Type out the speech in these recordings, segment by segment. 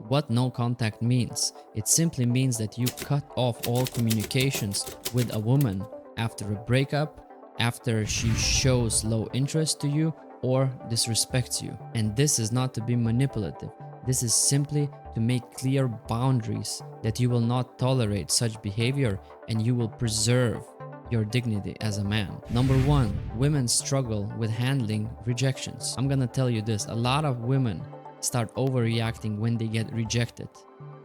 What no contact means? It simply means that you cut off all communications with a woman after a breakup, after she shows low interest to you or disrespects you. And this is not to be manipulative. This is simply to make clear boundaries that you will not tolerate such behavior and you will preserve your dignity as a man. Number one, women struggle with handling rejections. I'm gonna tell you this, a lot of women start overreacting when they get rejected.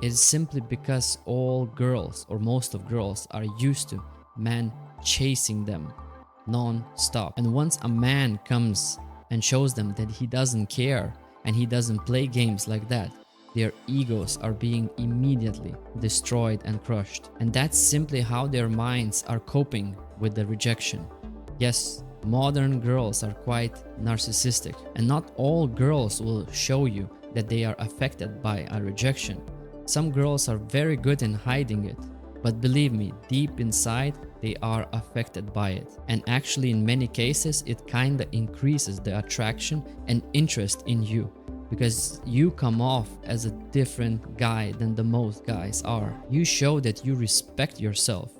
It's simply because all girls or most of girls are used to men chasing them non-stop. And once a man comes and shows them that he doesn't care and he doesn't play games like that, their egos are being immediately destroyed and crushed. And that's simply how their minds are coping with the rejection. Yes, modern girls are quite narcissistic, and not all girls will show you that they are affected by a rejection. Some girls are very good in hiding it, but believe me, deep inside, they are affected by it. And actually, in many cases, it kinda increases the attraction and interest in you, because you come off as a different guy than the most guys are. You show that you respect yourself.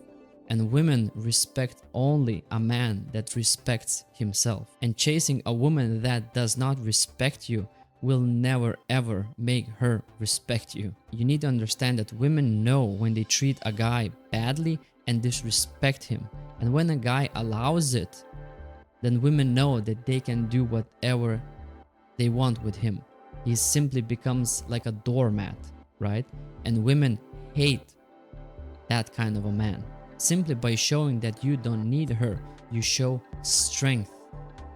And women respect only a man that respects himself. And chasing a woman that does not respect you will never ever make her respect you. You need to understand that women know when they treat a guy badly and disrespect him. And when a guy allows it, then women know that they can do whatever they want with him. He simply becomes like a doormat, right? And women hate that kind of a man. Simply by showing that you don't need her, you show strength.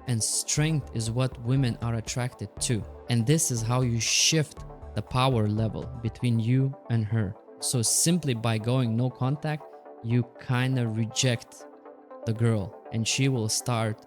And strength is what women are attracted to. And this is how you shift the power level between you and her. So simply by going no contact, you kind of reject the girl and she will start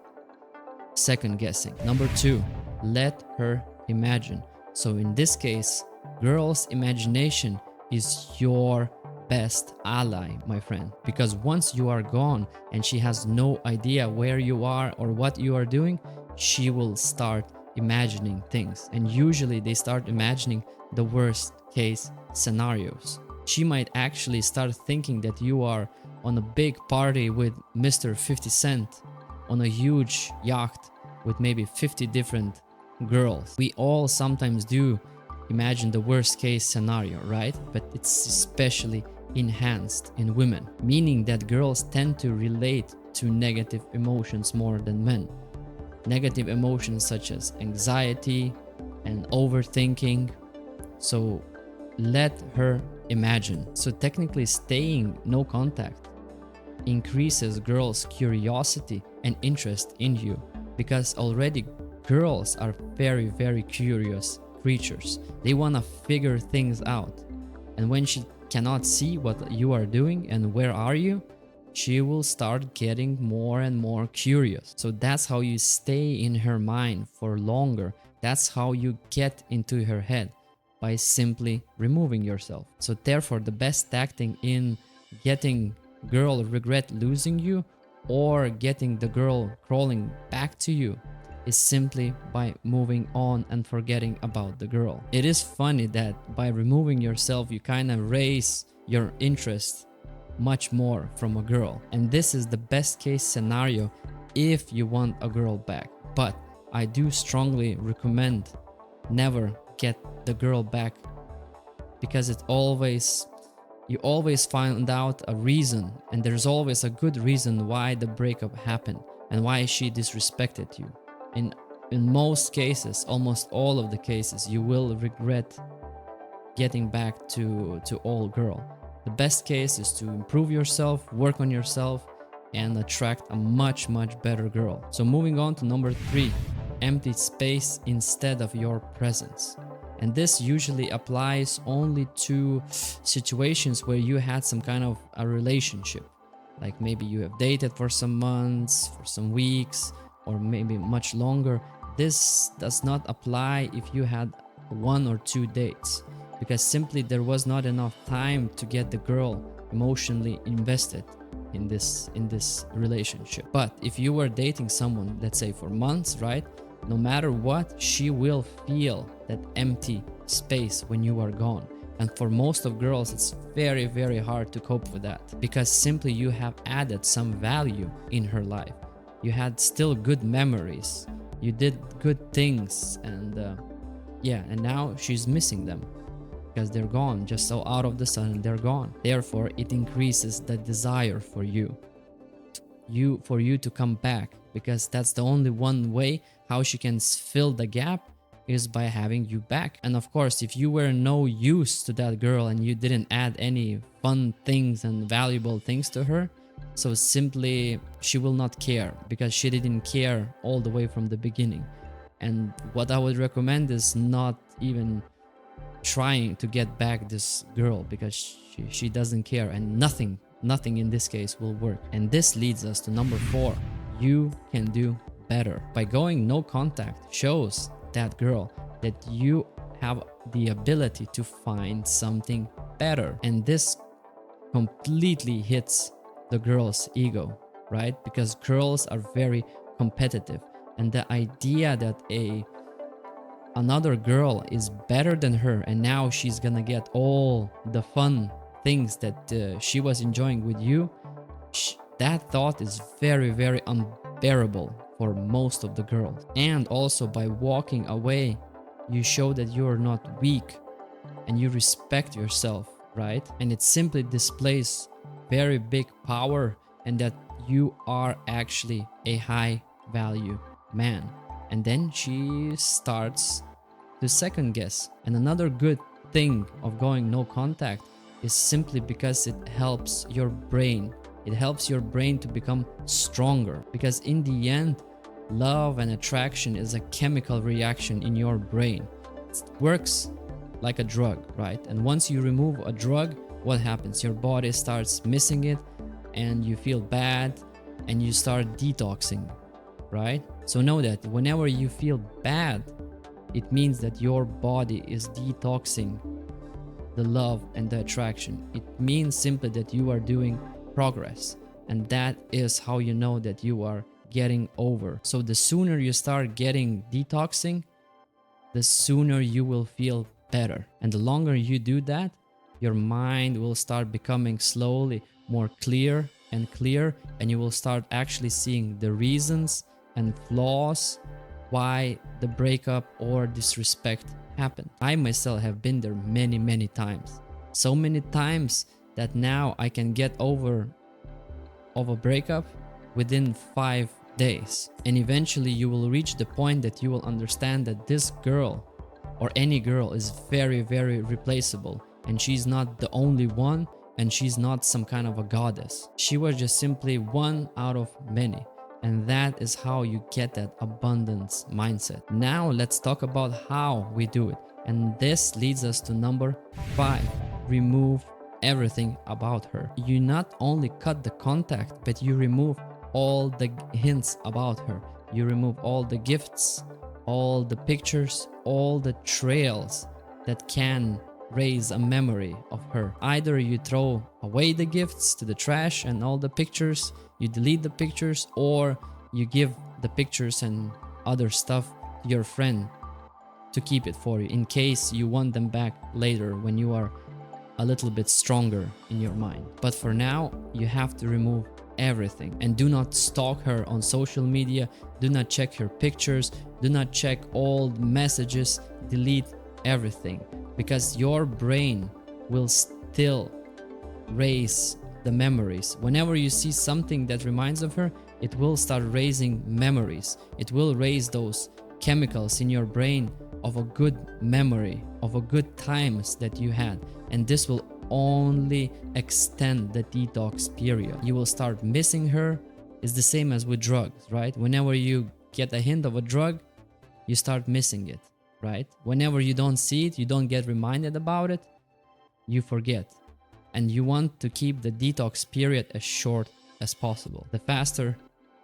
second guessing. Number two, let her imagine. So in this case, girl's imagination is your best ally, my friend, because once you are gone and she has no idea where you are or what you are doing, she will start imagining things, and usually they start imagining the worst case scenarios. She might actually start thinking that you are on a big party with Mr. 50 Cent on a huge yacht with maybe 50 different girls. We all sometimes do imagine the worst case scenario, right? But it's especially enhanced in women, meaning that girls tend to relate to negative emotions more than men. Negative emotions such as anxiety and overthinking. So let her imagine. So technically staying no contact increases girls' curiosity and interest in you, because already girls are very, very curious creatures. They want to figure things out. And when she cannot see what you are doing and where are you, she will start getting more and more curious. So that's how you stay in her mind for longer. That's how you get into her head, by simply removing yourself. So therefore, the best tactic in getting girl regret losing you or getting the girl crawling back to you is simply by moving on and forgetting about the girl. It is funny that by removing yourself, you kind of raise your interest much more from a girl. And this is the best case scenario if you want a girl back. But I do strongly recommend never get the girl back, because you always find out a reason, and there's always a good reason why the breakup happened and why she disrespected you. In most cases, almost all of the cases, you will regret getting back to old girl. The best case is to improve yourself, work on yourself, and attract a much better girl. So moving on to number 3, empty space instead of your presence. And this usually applies only to situations where you had some kind of a relationship. Like maybe you have dated for some months, for some weeks, or maybe much longer. This does not apply if you had 1 or 2 dates, because simply there was not enough time to get the girl emotionally invested in this relationship. But if you were dating someone, let's say for months, right? No matter what, she will feel that empty space when you are gone. And for most of girls, it's very, very hard to cope with that, because simply you have added some value in her life. You had still good memories, you did good things, and and now she's missing them because they're gone. Just so out of the sudden they're gone. Therefore, it increases the desire for you to come back, because that's the only one way how she can fill the gap, is by having you back. And of course, if you were no use to that girl and you didn't add any fun things and valuable things to her, so simply she will not care, because she didn't care all the way from the beginning. And what I would recommend is not even trying to get back this girl, because she doesn't care, and nothing in this case will work. And this leads us to number 4. You can do better. By going no contact shows that girl that you have the ability to find something better. And this completely hits the girl's ego, right? Because girls are very competitive, and the idea that another girl is better than her and now she's gonna get all the fun things that she was enjoying with you, that thought is very, very unbearable for most of the girls. And also, by walking away, you show that you are not weak and you respect yourself, right? And it simply displays very big power, and that you are actually a high value man. And then she starts to second guess. And another good thing of going no contact is simply because it helps your brain. It helps your brain to become stronger, because in the end, love and attraction is a chemical reaction in your brain. It works like a drug, right? And once you remove a drug, what happens? Your body starts missing it, and you feel bad, and you start detoxing, right? So know that whenever you feel bad, it means that your body is detoxing the love and the attraction. It means simply that you are doing progress, and that is how you know that you are getting over. So the sooner you start getting detoxing, the sooner you will feel better. And the longer you do that, your mind will start becoming slowly more clear and clear, and you will start actually seeing the reasons and flaws why the breakup or disrespect happened. I myself have been there many, many times. So many times that now I can get over of a breakup within 5 days. And eventually you will reach the point that you will understand that this girl or any girl is very, very replaceable, and she's not the only one, and she's not some kind of a goddess. She was just simply one out of many. And that is how you get that abundance mindset. Now let's talk about how we do it. And this leads us to number 5. Remove everything about her. You not only cut the contact, but you remove all the hints about her. You remove all the gifts, all the pictures, all the trails that can raise a memory of her. Either you throw away the gifts to the trash and all the pictures, you delete the pictures, or you give the pictures and other stuff to your friend to keep it for you in case you want them back later when you are a little bit stronger in your mind. But for now, you have to remove everything, and do not stalk her on social media. Do not check her pictures. Do not check old messages. Delete everything, because your brain will still raise the memories. Whenever you see something that reminds of her, it will start raising memories. It will raise those chemicals in your brain of a good memory, of a good times that you had. And this will only extend the detox period. You will start missing her. It's the same as with drugs, right? Whenever you get a hint of a drug, you start missing it, right? Whenever you don't see it, you don't get reminded about it, you forget. And you want to keep the detox period as short as possible. The faster,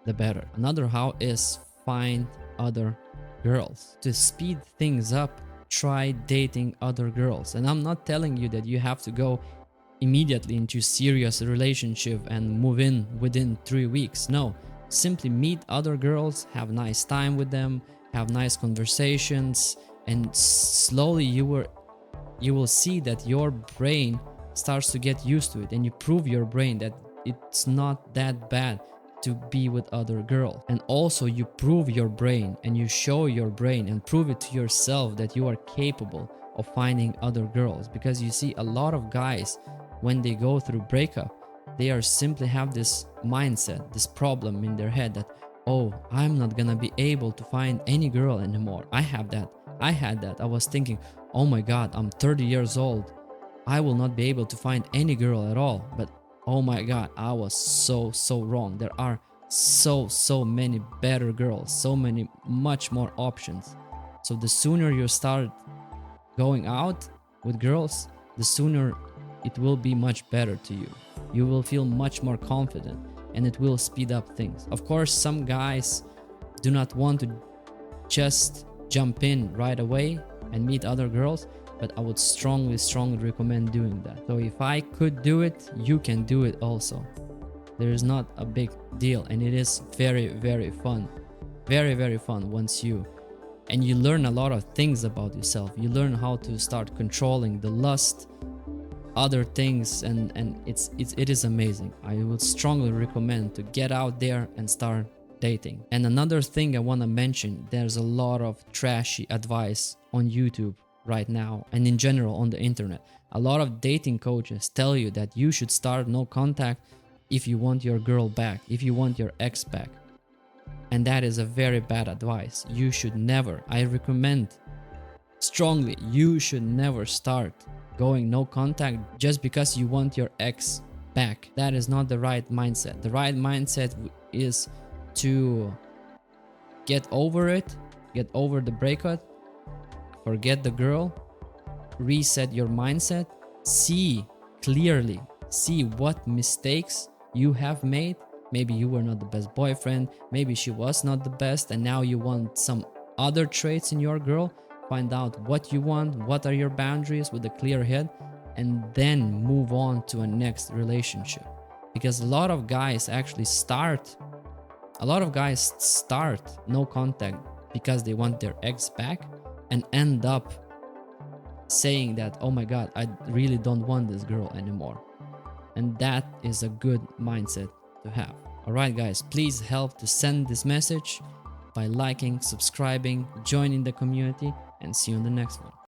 the better. Another how is find other girls. To speed things up, try dating other girls. And I'm not telling you that you have to go immediately into serious relationship and move in within 3 weeks. No, simply meet other girls, have nice time with them, have nice conversations, and slowly you will see that your brain starts to get used to it, and you prove your brain that it's not that bad to be with other girls. And also you prove your brain and you show your brain and prove it to yourself that you are capable of finding other girls. Because you see, a lot of guys, when they go through breakup, they are simply have this mindset, this problem in their head that, oh, I'm not gonna be able to find any girl anymore. I had that. I was thinking, oh my god, I'm 30 years old, I will not be able to find any girl at all. But oh my god, I was so wrong. There are so many better girls, so many much more options. So the sooner you start going out with girls, the sooner it will be much better to you. You will feel much more confident, and it will speed up things. Of course, some guys do not want to just jump in right away and meet other girls, but I would strongly recommend doing that. So if I could do it, you can do it also. There is not a big deal, and it is very fun. Very fun once you learn a lot of things about yourself. You learn how to start controlling the lust, other things, and it is amazing. I would strongly recommend to get out there and start dating. And another thing I want to mention, there's a lot of trashy advice on YouTube right now and in general on the internet. A lot of dating coaches tell you that you should start no contact if you want your girl back, if you want your ex back. And that is a very bad advice. You should never, I recommend strongly, you should never start going no contact just because you want your ex back. That is not the right mindset. The right mindset is to get over it, get over the breakup, forget the girl, reset your mindset, see clearly, see what mistakes you have made. Maybe you were not the best boyfriend, maybe she was not the best, and now you want some other traits in your girl. Find out what you want, what are your boundaries with a clear head, and then move on to a next relationship. Because a lot of guys start no contact because they want their ex back, and end up saying that, oh my god, I really don't want this girl anymore. And that is a good mindset to have. Alright guys, please help to send this message by liking, subscribing, joining the community, and see you in the next one.